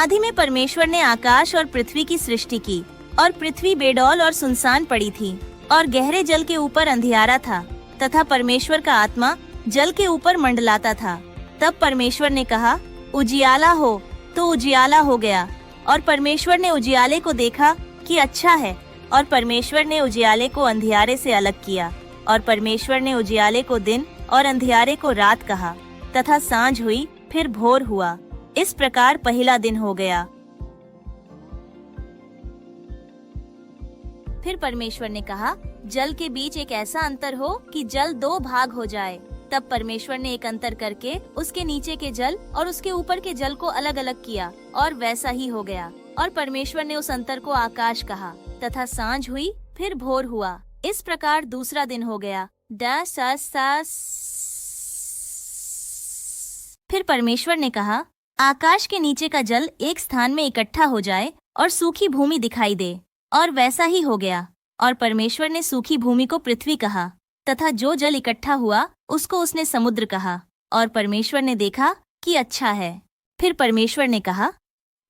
आदि में परमेश्वर ने आकाश और पृथ्वी की सृष्टि की, और पृथ्वी बेडौल और सुनसान पड़ी थी, और गहरे जल के ऊपर अंधियारा था, तथा परमेश्वर का आत्मा जल के ऊपर मंडलाता था। तब परमेश्वर ने कहा, उजियाला हो, तो उजियाला हो गया। और परमेश्वर ने उजियाले को देखा कि अच्छा है, और परमेश्वर ने उजियाले को अंधियारे से अलग किया, और परमेश्वर ने उजियाले को दिन और अंधियारे को रात कहा। तथा सांझ हुई, फिर भोर हुआ। इस प्रकार पहला दिन हो गया। फिर परमेश्वर ने कहा, जल के बीच एक ऐसा अंतर हो कि जल दो भाग हो जाए। तब परमेश्वर ने एक अंतर करके उसके नीचे के जल और उसके ऊपर के जल को अलग अलग किया, और वैसा ही हो गया। और परमेश्वर ने उस अंतर को आकाश कहा। तथा सांझ हुई, फिर भोर हुआ। इस प्रकार दूसरा दिन हो गया। फिर परमेश्वर ने कहा, आकाश के नीचे का जल एक स्थान में इकट्ठा हो जाए और सूखी भूमि दिखाई दे, और वैसा ही हो गया। और परमेश्वर ने सूखी भूमि को पृथ्वी कहा, तथा जो जल इकट्ठा हुआ उसको उसने समुद्र कहा। और परमेश्वर ने देखा कि अच्छा है। फिर परमेश्वर ने कहा,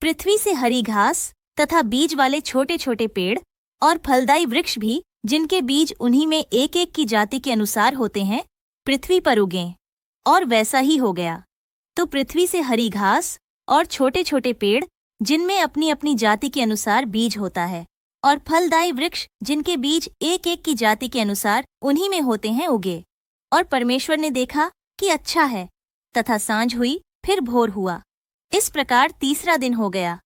पृथ्वी से हरी घास तथा बीज वाले छोटे छोटे पेड़ और फलदायी वृक्ष भी, जिनके बीज उन्हीं में एक एक की जाति के अनुसार होते हैं, पृथ्वी पर उगें। और वैसा ही हो गया। तो पृथ्वी से हरी घास और छोटे छोटे पेड़, जिनमें अपनी अपनी जाति के अनुसार बीज होता है, और फलदायी वृक्ष, जिनके बीज एक एक की जाति के अनुसार उन्हीं में होते हैं, उगे। और परमेश्वर ने देखा कि अच्छा है। तथा सांझ हुई, फिर भोर हुआ। इस प्रकार तीसरा दिन हो गया।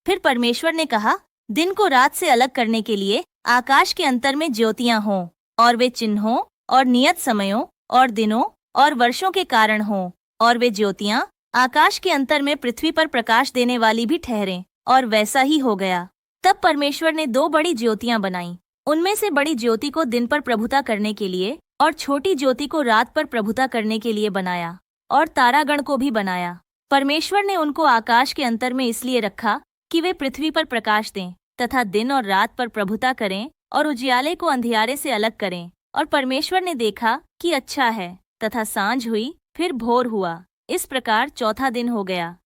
फिर परमेश्वर ने कहा, दिन को रात से अलग करने के लिए आकाश के अंतर में ज्योतियां हों, और वे चिन्हों और नियत समयों और दिनों और वर्षों के कारण हों, और वे ज्योतियां आकाश के अंतर में पृथ्वी पर प्रकाश देने वाली भी ठहरें। और वैसा ही हो गया। तब परमेश्वर ने दो बड़ी ज्योतियां बनाई। उनमें से बड़ी ज्योति को दिन पर प्रभुता करने के लिए, और छोटी ज्योति को रात पर प्रभुता करने के लिए बनाया। और तारागण को भी बनाया। परमेश्वर ने उनको आकाश के अंतर में इसलिए रखा कि वे पृथ्वी पर प्रकाश दें, तथा दिन और रात पर प्रभुता करें, और उजियाले को अंधियारे से अलग करें। और परमेश्वर ने देखा कि अच्छा है। तथा सांझ हुई, फिर भोर हुआ। इस प्रकार चौथा दिन हो गया।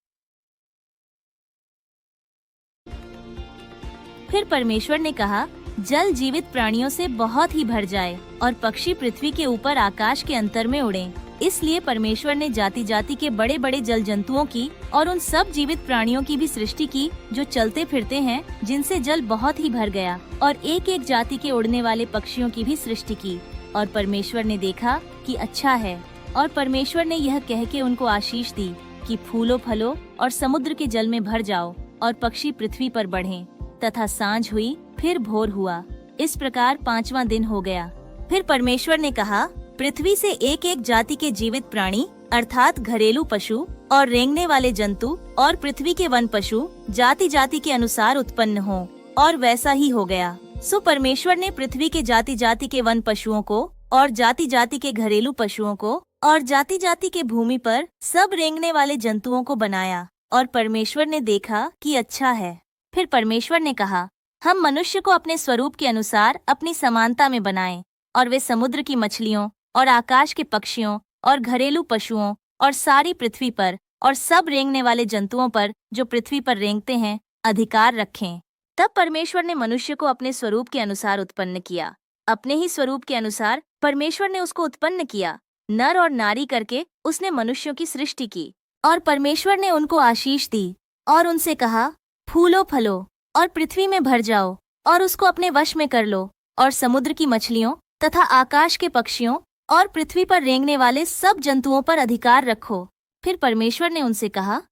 फिर परमेश्वर ने कहा, जल जीवित प्राणियों से बहुत ही भर जाए, और पक्षी पृथ्वी के ऊपर आकाश के अंतर में उड़ें। इसलिए परमेश्वर ने जाति जाति के बड़े बड़े जल जंतुओं की और उन सब जीवित प्राणियों की भी सृष्टि की, जो चलते फिरते हैं, जिनसे जल बहुत ही भर गया। और एक एक जाति के उड़ने वाले पक्षियों की भी सृष्टि की। और परमेश्वर ने देखा कि अच्छा है। और परमेश्वर ने यह कह के उनको आशीष दी कि फूलो फलो और समुद्र के जल में भर जाओ, और पक्षी पृथ्वी पर बढ़ें। तथा सांझ हुई, फिर भोर हुआ। इस प्रकार पांचवां दिन हो गया। फिर परमेश्वर ने कहा, पृथ्वी से एक एक जाति के जीवित प्राणी, अर्थात घरेलू पशु और रेंगने वाले जंतु और पृथ्वी के वन पशु जाति जाति के अनुसार उत्पन्न हों। और वैसा ही हो गया। सो परमेश्वर ने पृथ्वी के जाति जाति के वन पशुओं को, और जाति जाति के घरेलू पशुओं को, और जाति जाति के भूमि पर सब रेंगने वाले जंतुओं को बनाया। और परमेश्वर ने देखा कि अच्छा है। फिर परमेश्वर ने कहा, हम मनुष्य को अपने स्वरूप के अनुसार अपनी समानता में बनाएं, और वे समुद्र की मछलियों और आकाश के पक्षियों और घरेलू पशुओं और सारी पृथ्वी पर और सब रेंगने वाले जंतुओं पर, जो पृथ्वी पर रेंगते हैं, अधिकार रखें। तब परमेश्वर ने मनुष्य को अपने स्वरूप के अनुसार उत्पन्न किया। अपने ही स्वरूप के अनुसार परमेश्वर ने उसको उत्पन्न किया। नर और नारी करके उसने मनुष्यों की सृष्टि की। और परमेश्वर ने उनको आशीष दी, और उनसे कहा, फूलो फलो और पृथ्वी में भर जाओ, और उसको अपने वश में कर लो, और समुद्र की मछलियों तथा आकाश के पक्षियों और पृथ्वी पर रेंगने वाले सब जंतुओं पर अधिकार रखो। फिर परमेश्वर ने उनसे कहा,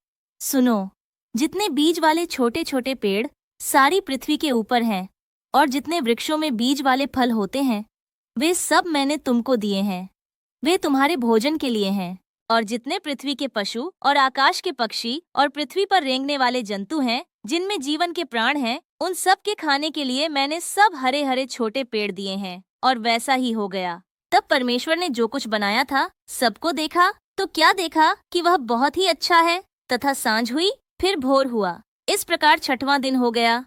सुनो, जितने बीज वाले छोटे छोटे पेड़ सारी पृथ्वी के ऊपर हैं, और जितने वृक्षों में बीज वाले फल होते हैं, वे सब मैंने तुमको दिए हैं। वे तुम्हारे भोजन के लिए हैं। और जितने पृथ्वी के पशु और आकाश के पक्षी और पृथ्वी पर रेंगने वाले जंतु हैं, जिनमें जीवन के प्राण हैं, उन सब के खाने के लिए मैंने सब हरे हरे छोटे पेड़ दिए हैं। और वैसा ही हो गया। तब परमेश्वर ने जो कुछ बनाया था सबको देखा, तो क्या देखा कि वह बहुत ही अच्छा है। तथा सांझ हुई, फिर भोर हुआ। इस प्रकार छठवां दिन हो गया।